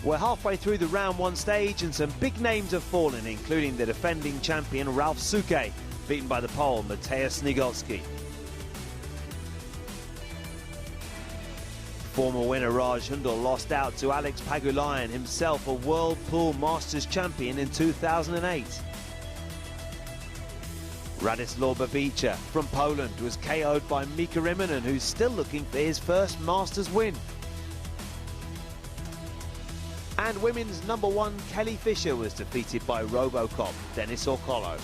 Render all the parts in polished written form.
We're halfway through the round one stage and some big names have fallen, including the defending champion Ralph Suke, beaten by the Pole Mateusz Nigotsky. Former winner Raj Hundal lost out to Alex Pagulayan, himself a World Pool Masters champion in 2008. Radoslaw Babica from Poland was KO'd by Mika Immonen, who's still looking for his first Masters win. And women's #1 Kelly Fisher was defeated by Robocop Dennis Orcolo.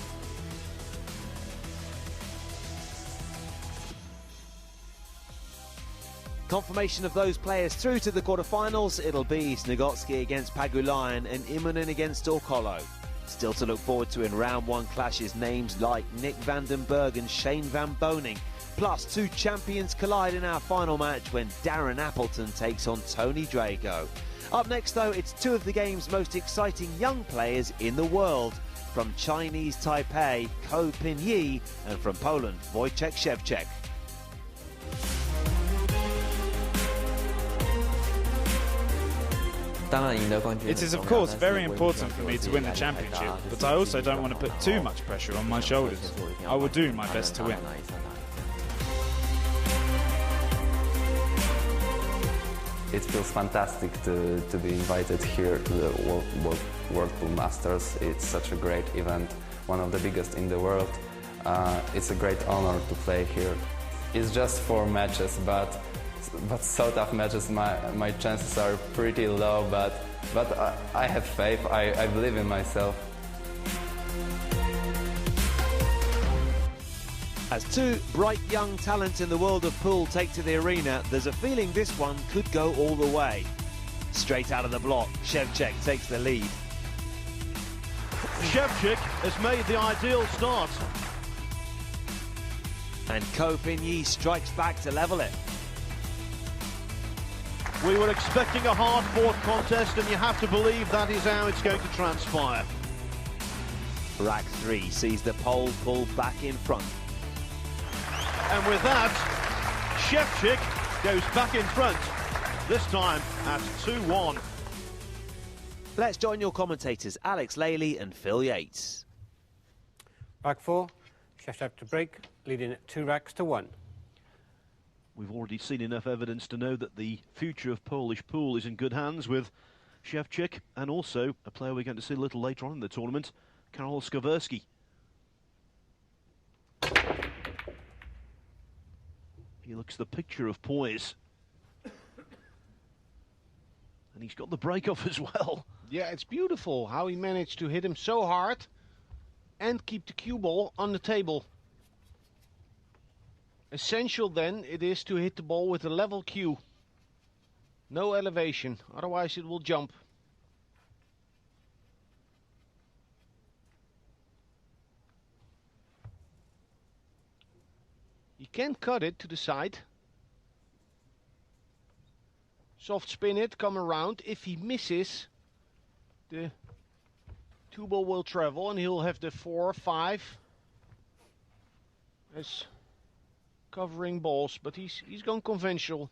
Confirmation of those players through to the quarterfinals. It'll be Nigotsky against Pagulayan and Immonen against Orcolo. Still to look forward to in round one clashes, names like Nick van den Berg and Shane van Boning. Plus, two champions collide in our final match when Darren Appleton takes on Tony Drago. Up next, though, it's two of the game's most exciting young players in the world. From Chinese Taipei, Ko Pin-yi, and from Poland, Wojciech Szewczyk. It is of course very important for me to win the championship, but I also don't want to put too much pressure on my shoulders. I will do my best to win. It feels fantastic to be invited here to the World Pool Masters. It's such a great event, one of the biggest in the world. It's a great honor to play here. It's just 4 matches, but so tough matches. My chances are pretty low, but I have faith. I believe in myself. As two bright young talents in the world of pool take to the arena, there's a feeling this one could go all the way. Straight out of the block, Szewczyk takes the lead. Szewczyk has made the ideal start. And Ko Pin-yi strikes back to level it. We were expecting a hard-fought contest, and you have to believe that is how it's going to transpire. Rack 3 sees the pole pull back in front. And with that, Szewczyk goes back in front, this time at 2-1. Let's join your commentators, Alex Laley and Phil Yates. Rack 4, Szewczyk to break, leading at 2 racks to 1. We've already seen enough evidence to know that the future of Polish pool is in good hands with Szewczyk and also a player we're going to see a little later on in the tournament, Karol Skawerski. He looks the picture of poise. And he's got the break off as well. Yeah, it's beautiful how he managed to hit him so hard and keep the cue ball on the table. Essential then it is to hit the ball with a level cue. No elevation, otherwise it will jump. You can cut it to the side. Soft spin it, come around. If he misses, the 2 ball will travel and he'll have the 4, 5 as covering balls, but he's gone conventional.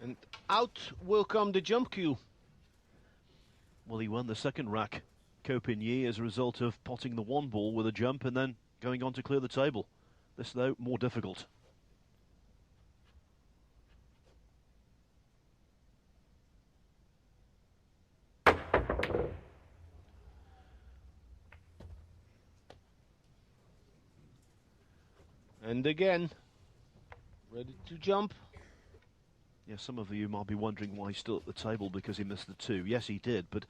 And out will come the jump cue. Well, he won the second rack, Ko Pin-yi, as a result of potting the 1 ball with a jump and then going on to clear the table. This, though, more difficult. And again, ready to jump. Yeah, some of you might be wondering why he's still at the table because he missed the 2. Yes, he did, but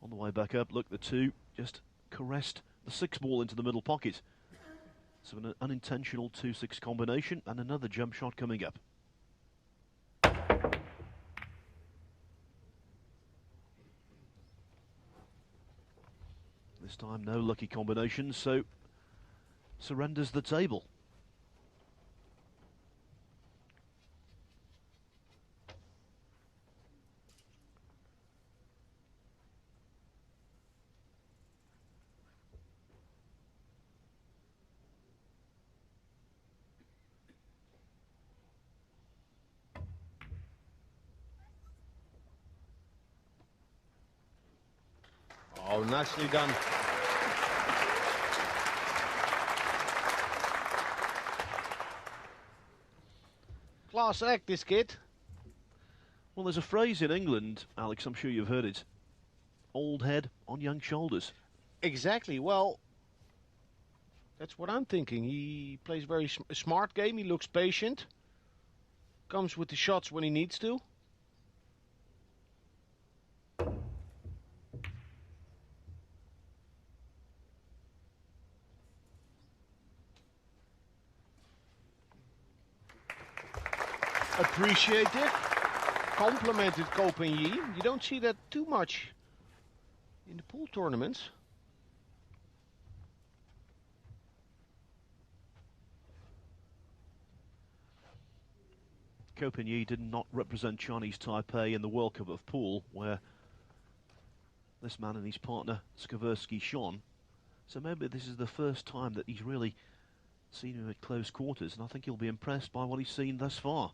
on the way back up, look, the 2 just caressed the 6 ball into the middle pocket. So an unintentional 2-6 combination and another jump shot coming up. This time no lucky combinations, so surrenders the table. Oh, nicely done. Class act, this kid. Well, there's a phrase in England, Alex, I'm sure you've heard it. Old head on young shoulders. Exactly. Well, that's what I'm thinking. He plays very smart game. He looks patient. Comes with the shots when he needs to. Appreciated. Complimented Ko Ping-yi. You don't see that too much in the pool tournaments. Ko Ping-yi did not represent Chinese Taipei in the World Cup of Pool, where this man and his partner Skaversky shone. So maybe this is the first time that he's really seen him at close quarters, and I think he'll be impressed by what he's seen thus far.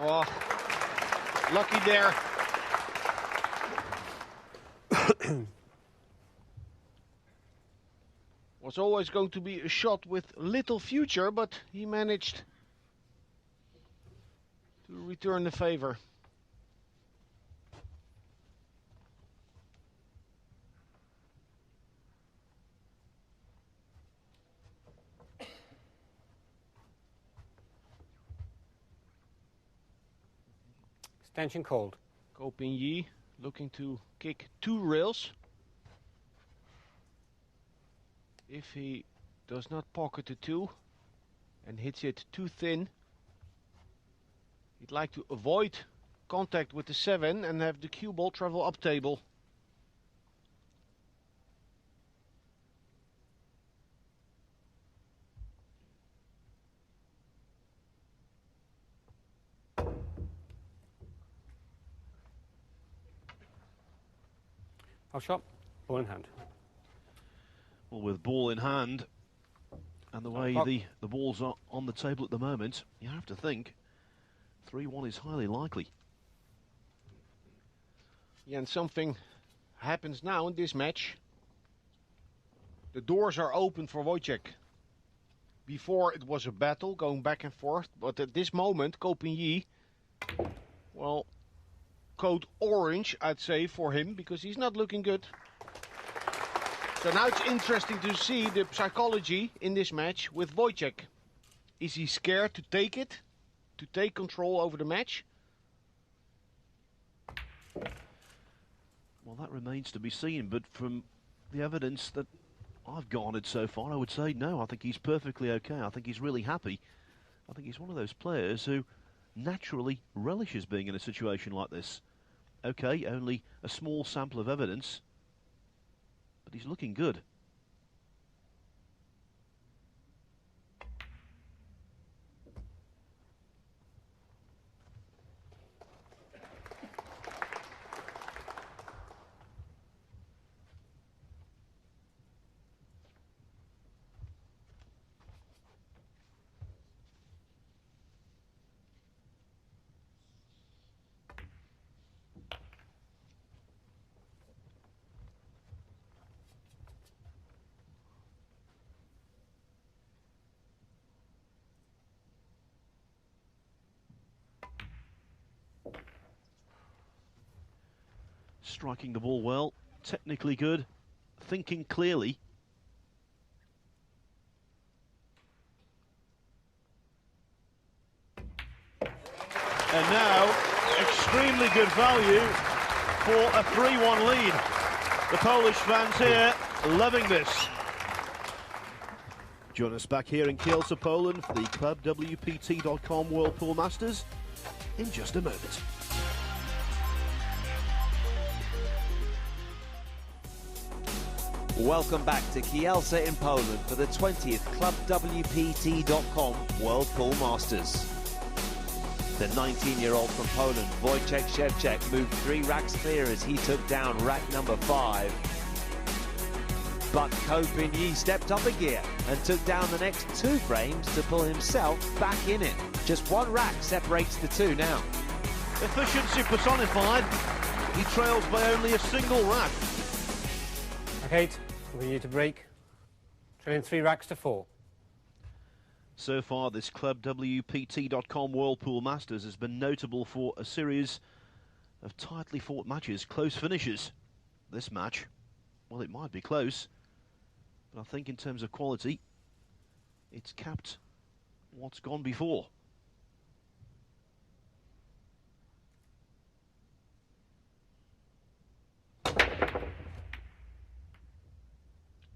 Oh, lucky there. Was always going to be a shot with little future, but he managed to return the favor. Extension called. Ko Ping-yi looking to kick 2 rails. If he does not pocket the 2 and hits it too thin, he'd like to avoid contact with the 7 and have the cue ball travel up table. Off shot, ball in hand. Well, with ball in hand, and the way the balls are on the table at the moment, you have to think 3-1 is highly likely. Yeah, and something happens now in this match. The doors are open for Wojciech. Before it was a battle going back and forth, but at this moment, Ko Ping-yi, well, code orange, I'd say, for him, because he's not looking good. So now it's interesting to see the psychology in this match with Wojciech. Is he scared to take it? To take control over the match? Well, that remains to be seen, but from the evidence that I've garnered so far, I would say no. I think he's perfectly okay. I think he's really happy. I think he's one of those players who naturally relishes being in a situation like this. Okay, only a small sample of evidence, but he's looking good. Striking the ball well, technically good, thinking clearly. And now, extremely good value for a 3-1 lead. The Polish fans here loving this. Join us back here in Kielce, Poland for the ClubWPT.com World Pool Masters in just a moment. Welcome back to Kielce in Poland for the 20th ClubWPT.com World Pool Masters. The 19-year-old from Poland, Wojciech Szewczyk, moved 3 racks clear as he took down rack number 5. But Ko Pin-Yi stepped up a gear and took down the next 2 frames to pull himself back in it. Just 1 rack separates the 2 now. Efficiency personified. He trails by only a single rack. Rack 8, continue to break. Trailing 3 racks to 4. So far, this ClubWPT.com World Pool Masters has been notable for a series of tightly fought matches, close finishes. This match, well, it might be close, but I think in terms of quality, it's capped what's gone before.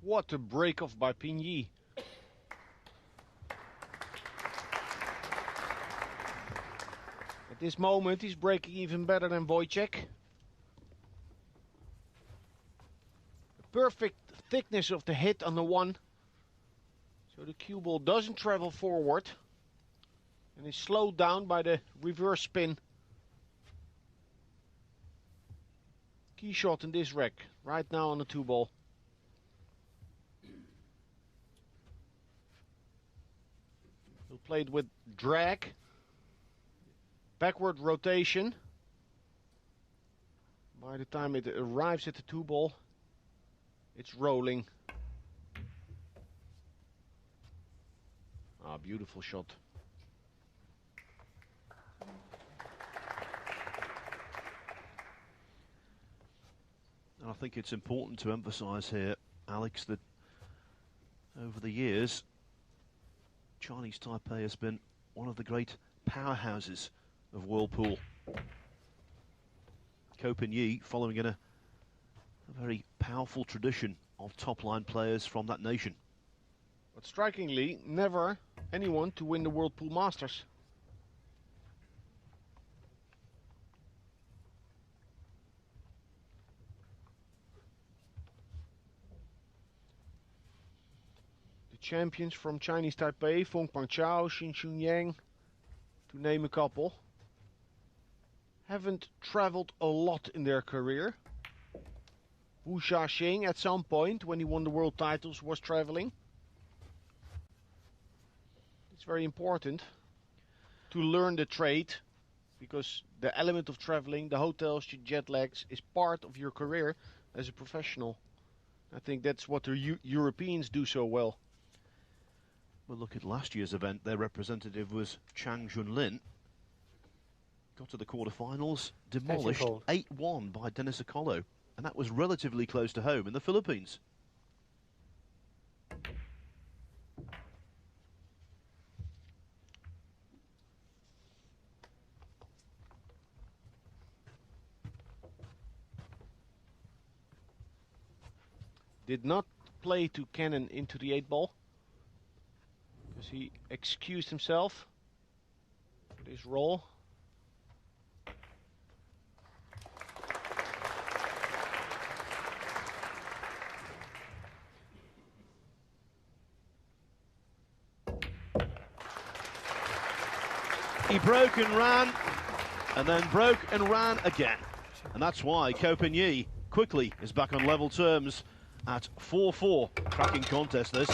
What a break-off by Pin-Yi. At this moment, he's breaking even better than Wojciech. The perfect thickness of the hit on the 1. So the cue ball doesn't travel forward and is slowed down by the reverse spin. Key shot in this rack, right now on the 2 ball. He'll play it with drag, backward rotation. By the time it arrives at the 2 ball, it's rolling. Ah, beautiful shot. And I think it's important to emphasize here, Alex, that over the years, Chinese Taipei has been one of the great powerhouses of World Pool. Ko Pin-Yi following in a very powerful tradition of top-line players from that nation. But strikingly, never anyone to win the World Pool Masters. The champions from Chinese Taipei, Feng Pangchao, Xin Xunyang, to name a couple, haven't traveled a lot in their career. Wu Xiaxing at some point, when he won the world titles, was traveling. It's very important to learn the trade, because the element of traveling, the hotels, your jet lags, is part of your career as a professional. I think that's what the Europeans do so well. Well, look at last year's event. Their representative was Chang Junlin. Got to the quarterfinals, demolished 8-1 by Dennis Okolo, and that was relatively close to home in the Philippines. Did not play to cannon into the 8 ball, because he excused himself for this roll. He broke and ran, and then broke and ran again. And that's why Ko Pin-Yi quickly is back on level terms at 4-4. Cracking contest, this.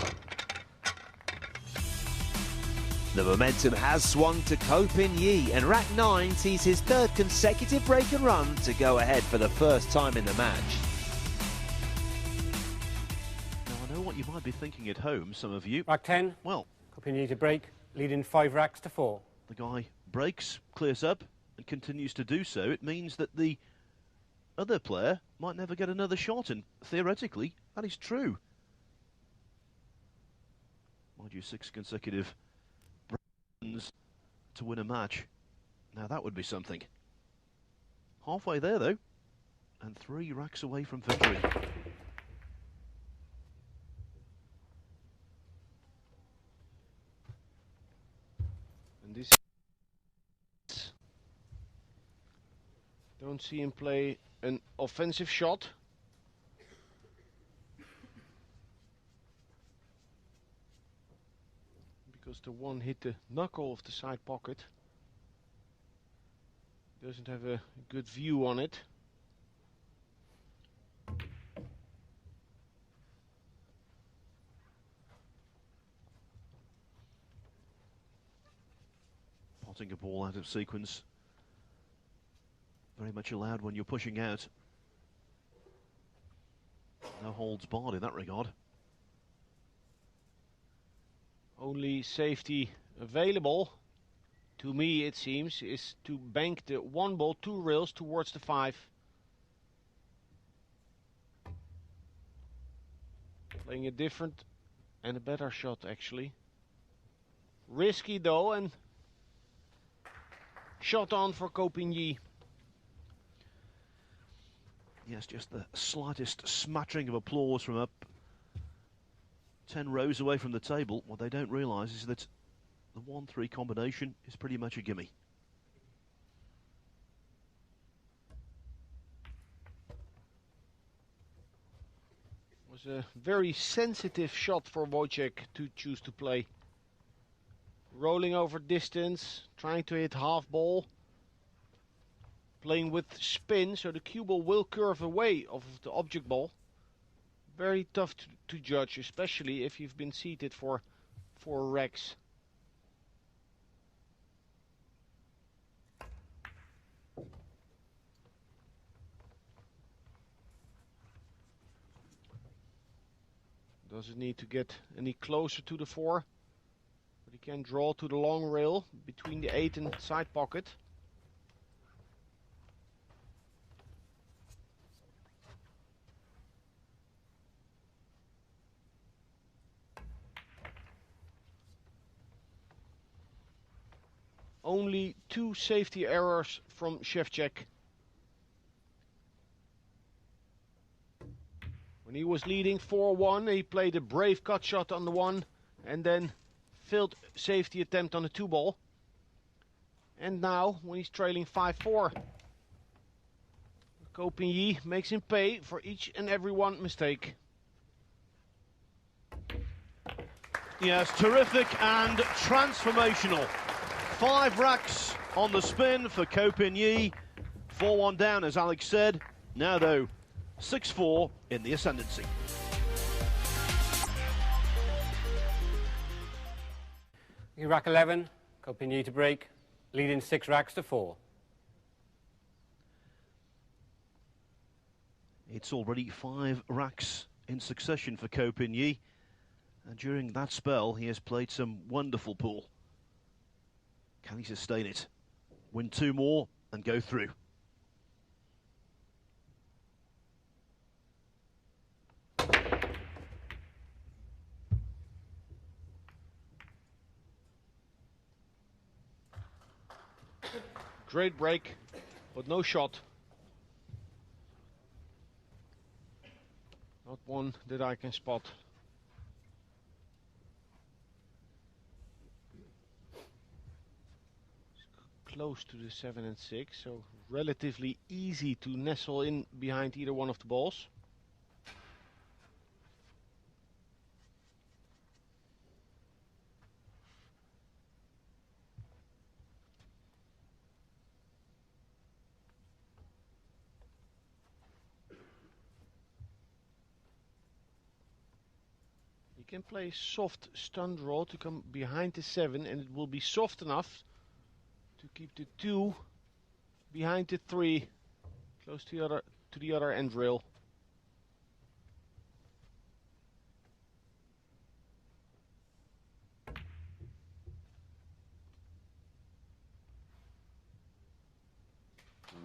The momentum has swung to Ko Pin-Yi, and rack 9 sees his 3rd consecutive break and run to go ahead for the first time in the match. Now, I know what you might be thinking at home, some of you. Rack 10, Well, Ko Pin-Yi to break, leading 5 racks to 4. the guy breaks, clears up, and continues to do so. It means that the other player might never get another shot, and theoretically, that is true. Mind you, 6 consecutive runs to win a match. Now that would be something. Halfway there, though, and 3 racks away from victory. And this, don't see him play an offensive shot. because the one hit the knuckle of the side pocket. Doesn't have a good view on it. Potting a ball out of sequence. Very much allowed when you're pushing out. No holds barred in that regard. Only safety available, to me it seems, is to bank the one ball 2 rails towards the 5. Playing a different and a better shot actually. Risky though, and shot on for Copigny. Yes, just the slightest smattering of applause from up 10 rows away from the table. What they don't realise is that the 1-3 combination is pretty much a gimme. It was a very sensitive shot for Wojciech to choose to play. Rolling over distance, trying to hit half ball. Playing with spin, so the cue ball will curve away of the object ball. Very tough to judge, especially if you've been seated for 4 racks. Doesn't need to get any closer to the 4, but he can draw to the long rail between the 8 and side pocket. Only 2 safety errors from Szewczyk. When he was leading 4-1, he played a brave cut shot on the 1 and then failed safety attempt on the 2 ball. And now, when he's trailing 5-4, Copigny makes him pay for each and every one mistake. Yes, terrific and transformational. 5 racks on the spin for Copigny. 4-1 down, as Alex said. Now, though, 6-4 in the ascendancy. Rack 11, Copigny to break, leading 6 racks to 4. It's already 5 racks in succession for Copigny. And during that spell, he has played some wonderful pool. Can he sustain it? Win 2 more and go through. Great break, but no shot. Not one that I can spot. Close to the 7 and 6, so relatively easy to nestle in behind either one of the balls. You can play soft stun draw to come behind the 7, and it will be soft enough to keep the 2 behind the 3, close to the other end rail.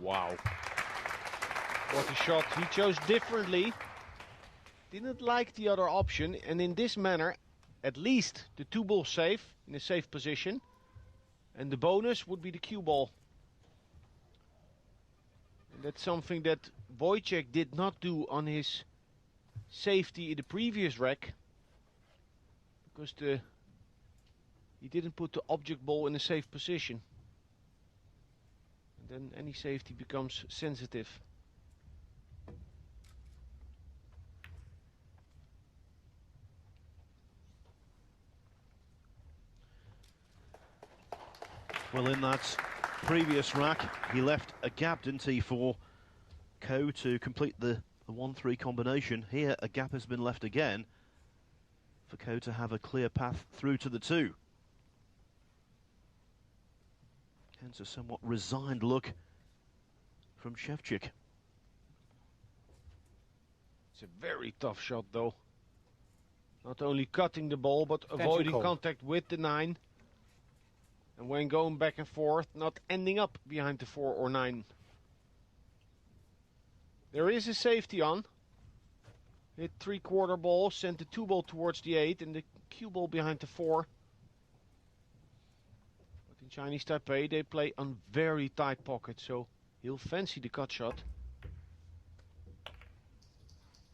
Wow. What a shot. He chose differently. Didn't like the other option, and in this manner, at least the 2 ball safe, in a safe position. And the bonus would be the cue ball. And that's something that Wojciech did not do on his safety in the previous rack. Because he didn't put the object ball in a safe position. And then any safety becomes sensitive. Well, in that previous rack, he left a gap, didn't he, for Ko to complete the 1-3 combination. Here, a gap has been left again for Ko to have a clear path through to the 2. Hence a somewhat resigned look from Szewczyk. It's a very tough shot, though. Not only cutting the ball, but avoiding contact with the 9. And when going back and forth, not ending up behind the 4 or 9. There is a safety on. Hit 3/4 ball, sent the 2 ball towards the 8 and the cue ball behind the 4. But in Chinese Taipei, they play on very tight pockets, so he'll fancy the cut shot.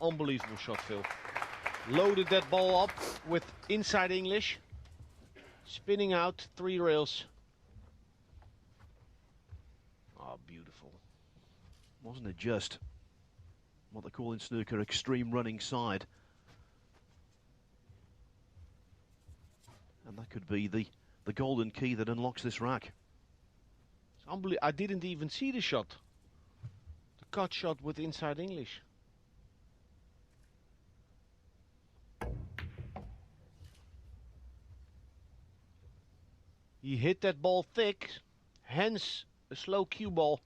Unbelievable shot, Phil. Loaded that ball up with inside English. Spinning out 3 rails. Oh, beautiful. Wasn't it just what they call in snooker extreme running side? And that could be the golden key that unlocks this rack. It's unbelievable. I didn't even see the shot. The cut shot with inside English. He hit that ball thick, hence a slow cue ball.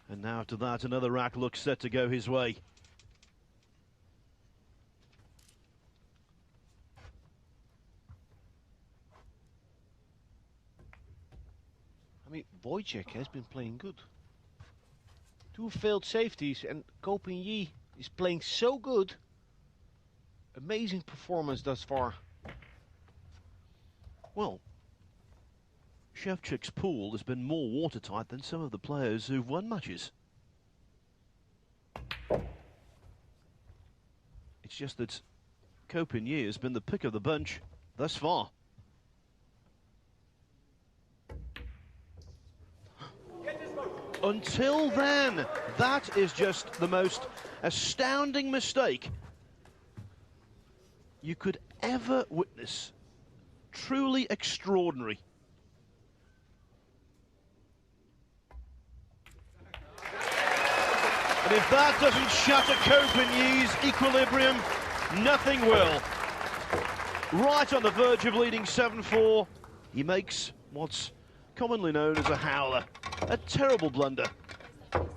And now after that, another rack looks set to go his way. I mean, Wojciech has been playing good. 2 failed safeties and Ko Pin-Yi is playing so good. Amazing performance thus far. Well, Szewczyk's pool has been more watertight than some of the players who've won matches. It's just that Ko Pin-Yi has been the pick of the bunch thus far. Until then, that is just the most astounding mistake you could ever witness. Truly extraordinary. And if that doesn't shatter Ko Pin-Yi's equilibrium, nothing will. Right on the verge of leading 7-4, he makes what's commonly known as a howler. A terrible blunder. And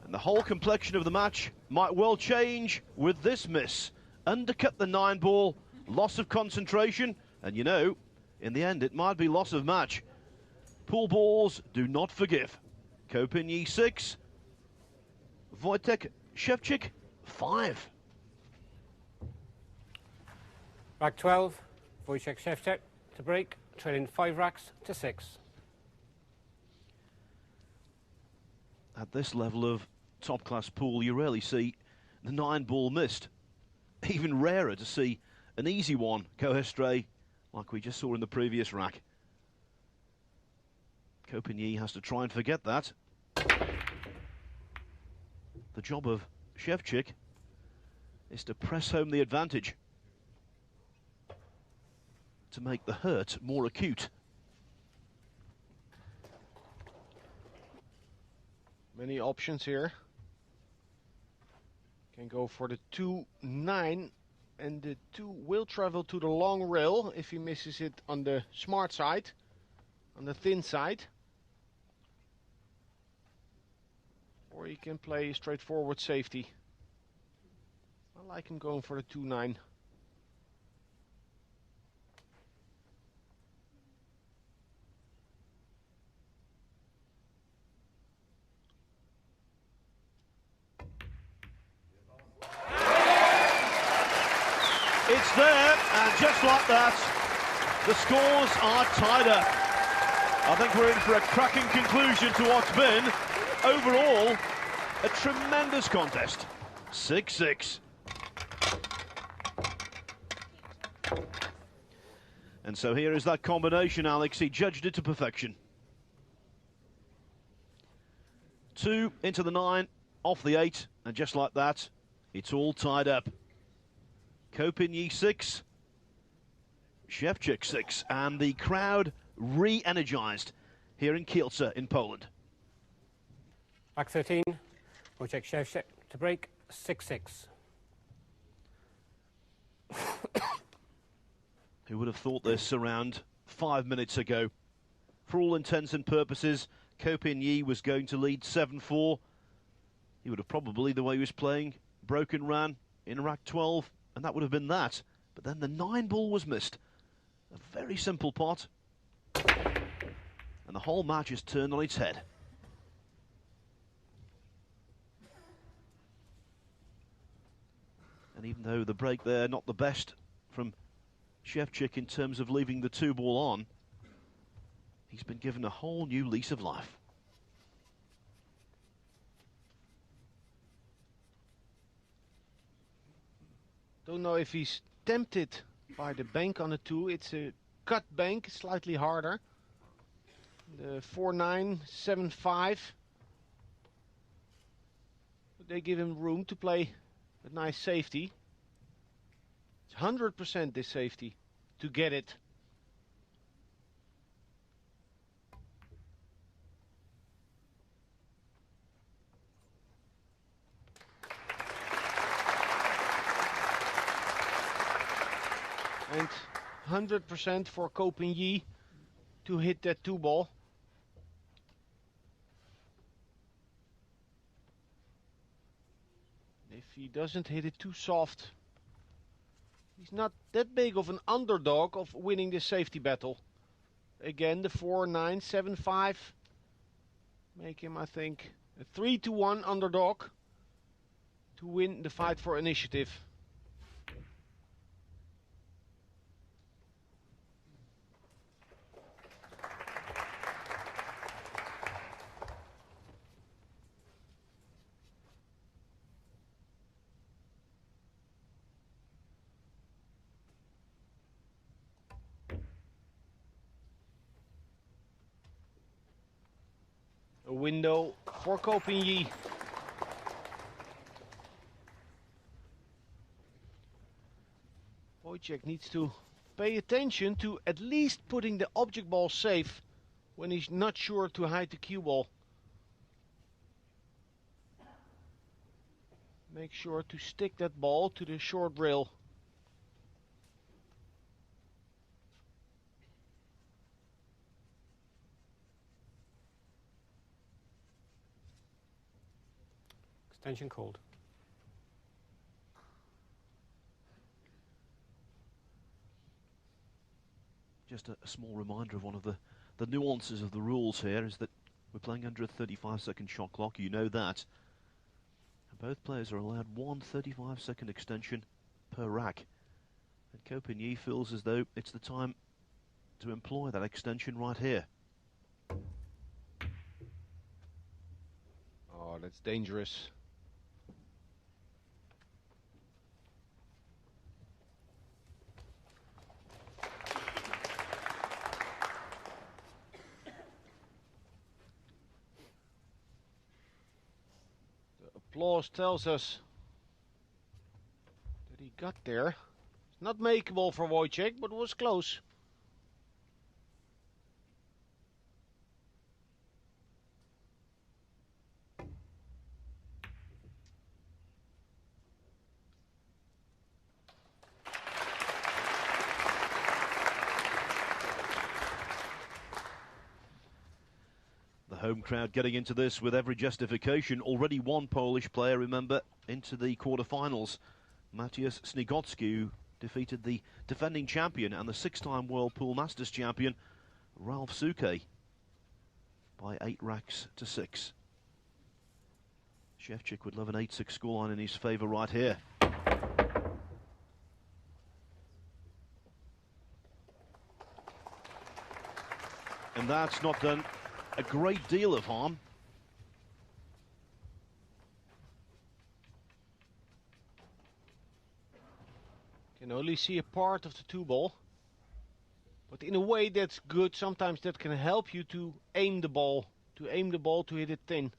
the whole complexion of the match might well change with this miss. Undercut the 9 ball, loss of concentration, and you know, in the end it might be loss of match. Pool balls do not forgive. Ko Pin-Yi 6, Wojciech Szewczyk 5. Rack 12, Wojciech Szewczyk to break, trailing 5 racks to 6. At this level of top-class pool, you rarely see the 9 ball missed. Even rarer to see an easy one go astray, like we just saw in the previous rack. Ko Pin-Yi has to try and forget that. The job of Szewczyk is to press home the advantage, to make the hurt more acute. Many options here. Can go for the 2-9, and the 2 will travel to the long rail if he misses it on the smart side, on the thin side. Or he can play straightforward safety. I like him going for the 2-9. It's there, and just like that, The scores are tied up. I think we're in for a cracking conclusion to what's been, overall, a tremendous contest. 6-6. And so here is that combination, Alex. He judged it to perfection. 2 into the 9, off the 8, and just like that, it's all tied up. Kopinyi 6, Szewczyk 6, and the crowd re-energized here in Kielce in Poland. Back 13, Wojciech Szewczyk to break, 6-6. Who would have thought this around 5 minutes ago? For all intents and purposes, Kopinyi was going to lead 7-4. He would have probably, the way he was playing, broken ran in rack 12, and that would have been that. But then the 9 ball was missed. A very simple pot. And the whole match is turned on its head. And even though the break there, not the best from Szewczyk in terms of leaving the 2 ball on, he's been given a whole new lease of life. Don't know if he's tempted by the bank on the 2. It's a cut bank, slightly harder. The 4-9, 7-5. But they give him room to play a nice safety. It's 100% this safety to get it. And 100% for Kopinyi to hit that 2 ball. If he doesn't hit it too soft, he's not that big of an underdog of winning this safety battle. Again, the 4-9, 7-5 make him, I think, a 3-1 underdog to win the fight for initiative. A window for Kopinyi. Wojciech needs to pay attention to at least putting the object ball safe when he's not sure to hide the cue ball. Make sure to stick that ball to the short rail. Extension called. Just a small reminder of one of the nuances of the rules here is that we're playing under a 35-second shot clock. You know that. And both players are allowed one 35-second extension per rack. And Kopinyi feels as though it's the time to employ that extension right here. Oh, that's dangerous. Applause tells us that he got there. It's not makeable for Wojciech, but was close. Home crowd getting into this with every justification. Already one Polish player, remember, into the quarterfinals. Matthias Snigocki, who defeated the defending champion and the 6-time World Pool Masters champion, Ralph Suke, by 8 racks to 6. Szewczyk would love an 8-6 scoreline in his favour right here. And that's not done a great deal of harm. Can only see a part of the 2-ball. But in a way that's good. Sometimes that can help you to aim the ball. To hit it thin.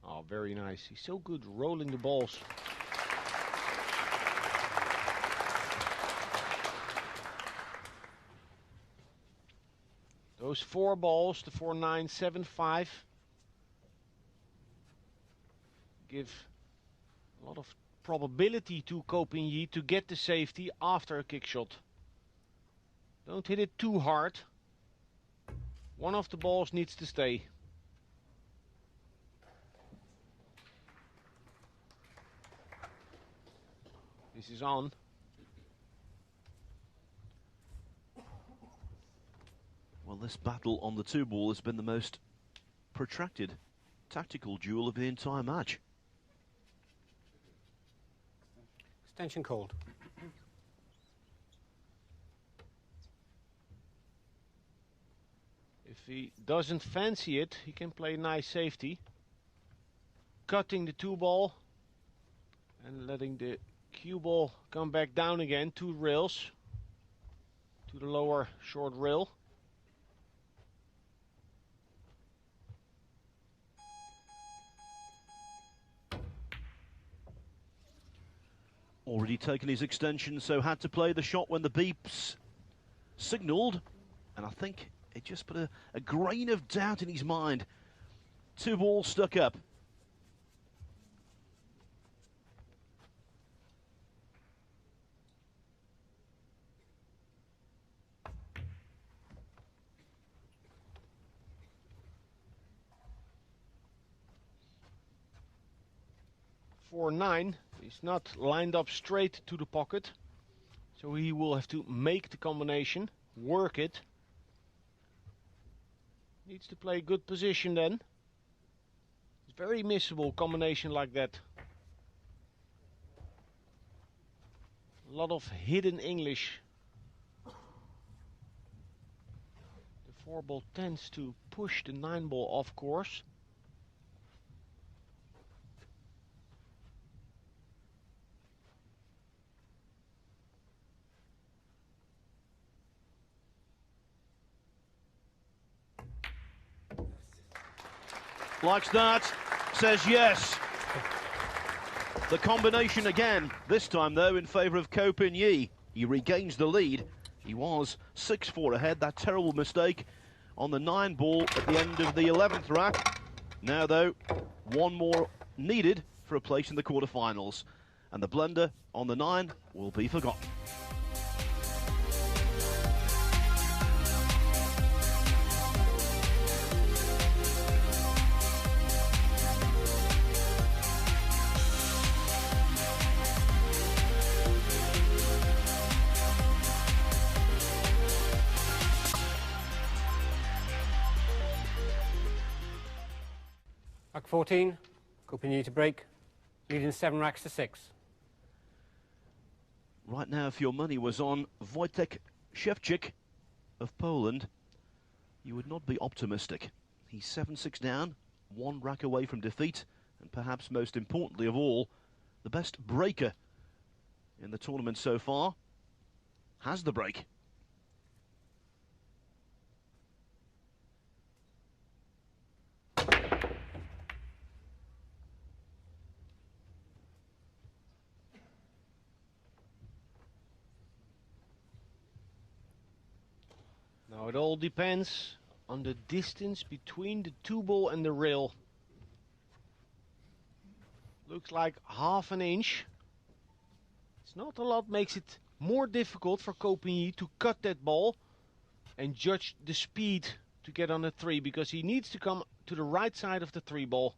Oh, very nice. He's so good rolling the balls. Those 4 balls, the 4-9, 7-5, give a lot of probability to Ko Pin-Yi to get the safety after a kick shot. Don't hit it too hard. One of the balls needs to stay. This is on. Well, this battle on the 2-ball has been the most protracted tactical duel of the entire match. Extension called. If he doesn't fancy it, he can play nice safety. Cutting the 2-ball and letting the cue ball come back down again, 2 rails to the lower short rail. Already taken his extension, so had to play the shot when the beeps signalled. And I think it just put a grain of doubt in his mind. 2 balls stuck up. For 9, he's not lined up straight to the pocket, so he will have to make the combination, work it. Needs to play good position then. It's very missable combination like that. A lot of hidden English. The 4-ball tends to push the 9-ball off course. Likes that, says yes. The combination again, this time though in favour of Ko Pin-Yi. He regains the lead. He was 6-4 ahead, that terrible mistake on the 9-ball at the end of the 11th rack. Now though, 1 more needed for a place in the quarterfinals. And the blunder on the 9 will be forgotten. Rack 14, Ko Pin-Yi to break, leading 7 racks to 6. Right now, if your money was on Wojciech Szewczyk of Poland, you would not be optimistic. He's 7-6 down, 1 rack away from defeat, and perhaps most importantly of all, the best breaker in the tournament so far has the break. Now it all depends on the distance between the 2-ball and the rail. Looks like half an inch. It's not a lot, makes it more difficult for Ko Pin-Yi to cut that ball and judge the speed to get on the 3, because he needs to come to the right side of the 3-ball.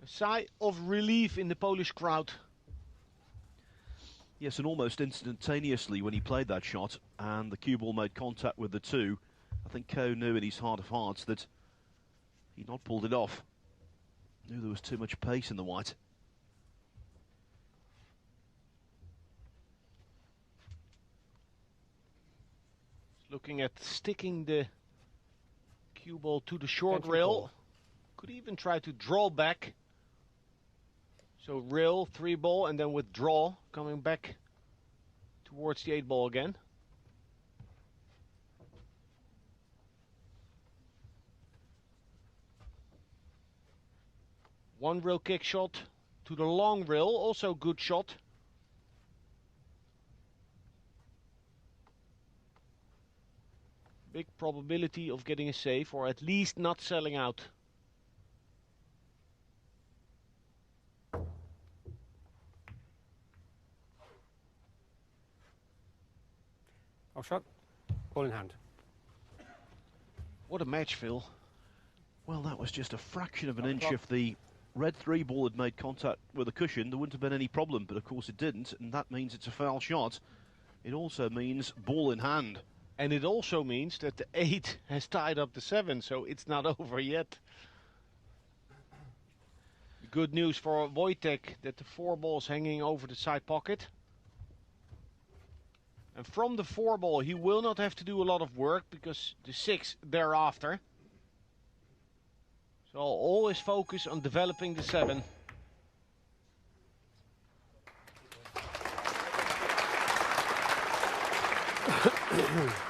A sigh of relief in the Polish crowd. Yes, and almost instantaneously when he played that shot and the cue ball made contact with the 2, I think Ko knew in his heart of hearts that he'd not pulled it off. Knew there was too much pace in the white. Looking at sticking the cue ball to the short rail. Could even try to draw back. So rail, 3 ball, and then withdraw, coming back towards the 8 ball again. One rail kick shot to the long rail, also good shot. Big probability of getting a save, or at least not selling out. Off shot, ball in hand. What a match, Phil. Well, that was just a fraction of an inch. If the red 3 ball had made contact with the cushion, there wouldn't have been any problem, but of course it didn't, and that means it's a foul shot. It also means ball in hand. And it also means that the 8 has tied up the 7, so it's not over yet. Good news for Wojciech that the 4 ball's hanging over the side pocket. And from the 4 ball he will not have to do a lot of work because the 6 thereafter. So I'll always focus on developing the 7.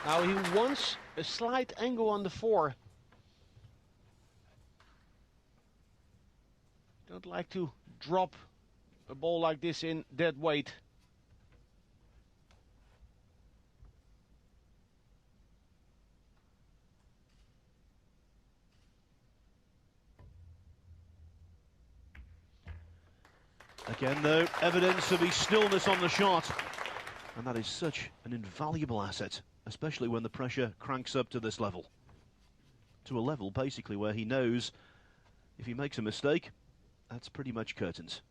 Now he wants a slight angle on the 4. Don't like to drop a ball like this in dead weight. Again, though, evidence of his stillness on the shot. And that is such an invaluable asset, especially when the pressure cranks up to this level. To a level, basically, where he knows if he makes a mistake, that's pretty much curtains.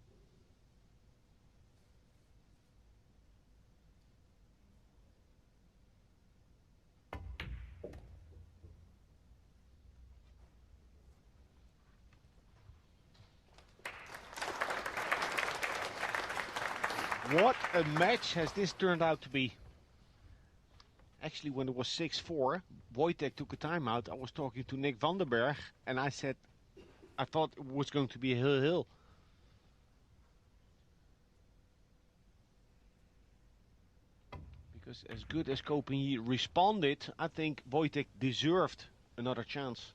What a match has this turned out to be. Actually, when it was 6-4, Wojciech took a timeout. I was talking to Nick van den Berg, and I said I thought it was going to be a hill-hill. Because as good as Copenhagen responded, I think Wojciech deserved another chance.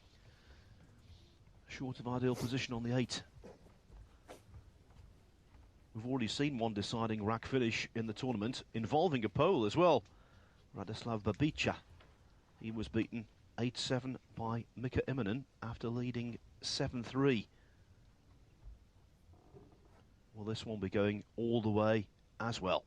Short of ideal position on the 8. We've already seen one deciding rack finish in the tournament, involving a Pole as well. Radoslav Babica. He was beaten 8-7 by Mika Immonen after leading 7-3. Will this one be going all the way as well?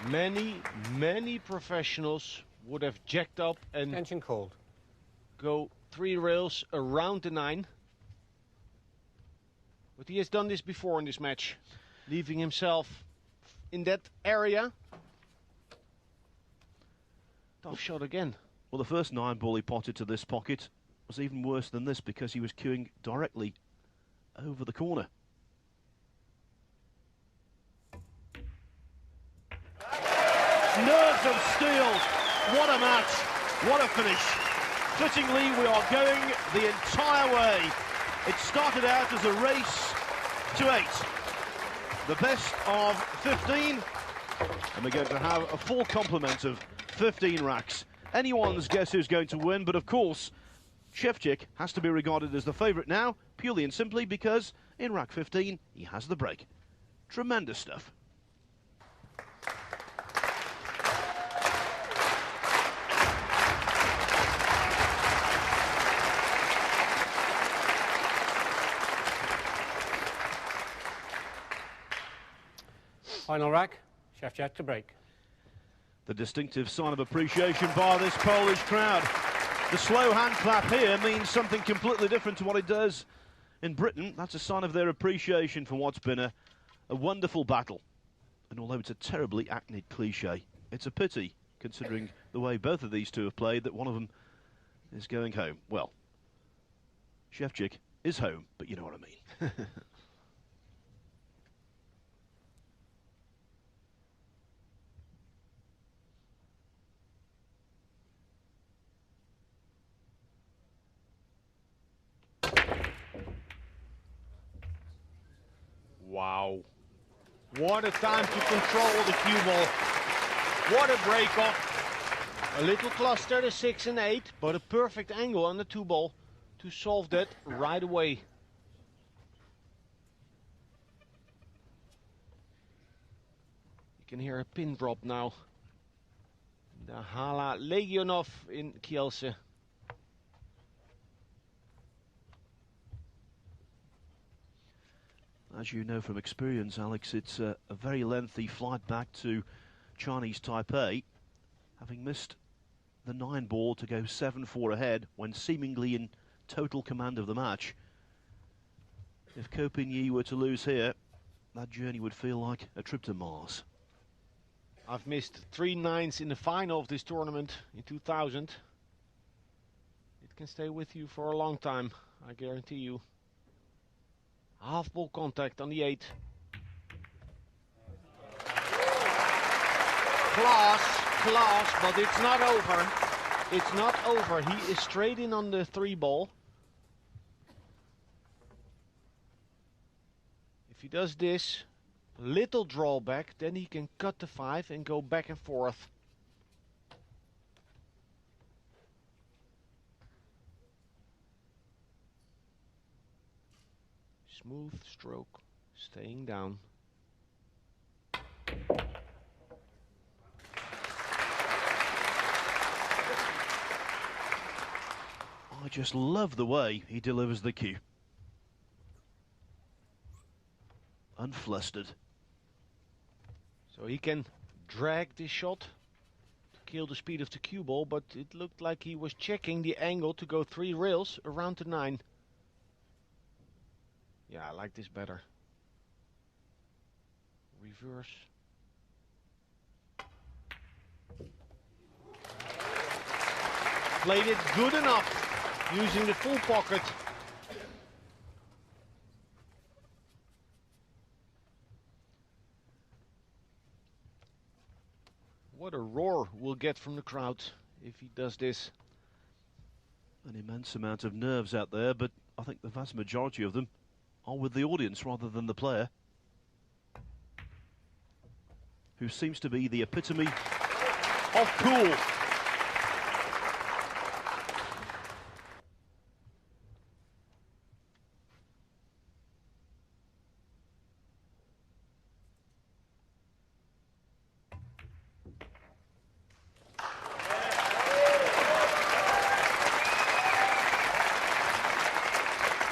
Many professionals would have jacked up and Tension called. Go 3 rails around the 9. But he has done this before in this match, leaving himself in that area. Tough shot again. Well, the first 9 ball he potted to this pocket was even worse than this because he was cueing directly over the corner. Nerves of steel. What a match. What a finish. Fittingly, we are going the entire way. It started out as a race to 8. The best of 15. And we're going to have a full complement of 15 racks. Anyone's guess who's going to win, but of course, Szewczyk has to be regarded as the favourite now, purely and simply because in rack 15, he has the break. Tremendous stuff. Final rack, Szewczyk to break. The distinctive sign of appreciation by this Polish crowd. The slow hand clap here means something completely different to what it does in Britain. That's a sign of their appreciation for what's been a wonderful battle. And although it's a terribly hackneyed cliche, it's a pity, considering the way both of these two have played, that one of them is going home. Well, Szewczyk is home, but you know what I mean. Wow. What a time to control the cue ball. What a break off. A little cluster, the 6 and 8, but a perfect angle on the 2 ball to solve that right away. You can hear a pin drop now. The Hala Legionov in Kielce. As you know from experience, Alex, it's a very lengthy flight back to Chinese Taipei, having missed the 9 ball to go 7-4 ahead when seemingly in total command of the match. If Ko Pin-Yi were to lose here, that journey would feel like a trip to Mars. I've missed 3 9s in the final of this tournament in 2000. It can stay with you for a long time, I guarantee you. Half ball contact on the 8. Class, but it's not over. It's not over. He is straight in on the 3 ball. If he does this, little drawback, then he can cut the 5 and go back and forth. Smooth stroke, staying down. I just love the way he delivers the cue. Unflustered. So he can drag this shot to kill the speed of the cue ball, but it looked like he was checking the angle to go 3 rails around the 9. Yeah, I like this better. Reverse. Played it good enough, using the full pocket. What a roar we'll get from the crowd if he does this. An immense amount of nerves out there, but I think the vast majority of them are with the audience rather than the player, who seems to be the epitome of cool.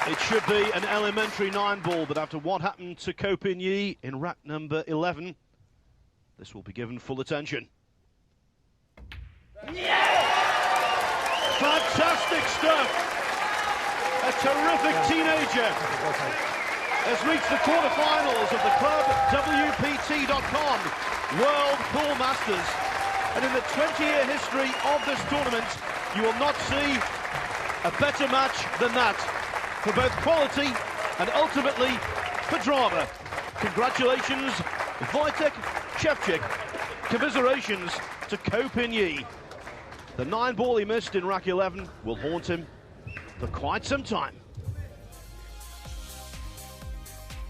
It should be an elementary 9 ball, but after what happened to Ko Pin-Yi in rack number 11, this will be given full attention. Fantastic stuff! A terrific teenager has reached the quarterfinals of the club WPT.com World Pool Masters. And in the 20-year history of this tournament, you will not see a better match than that, for both quality and ultimately for drama. Congratulations, Wojciech Szewczyk. Commiserations to Ko Pin-Yi. The 9 ball he missed in rack 11 will haunt him for quite some time.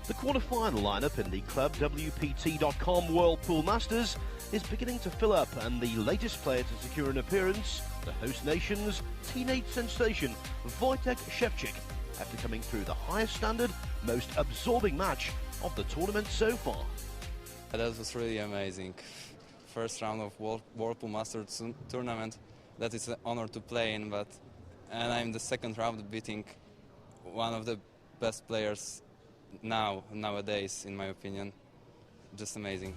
The quarter-final lineup in the club WPT.com World Pool Masters is beginning to fill up, and the latest player to secure an appearance, the host nation's teenage sensation, Wojciech Szewczyk, after coming through the highest standard, most absorbing match of the tournament so far. That was really amazing. First round of World Pool Masters tournament, that is an honor to play in, and I'm the second round beating one of the best players nowadays, in my opinion. Just amazing.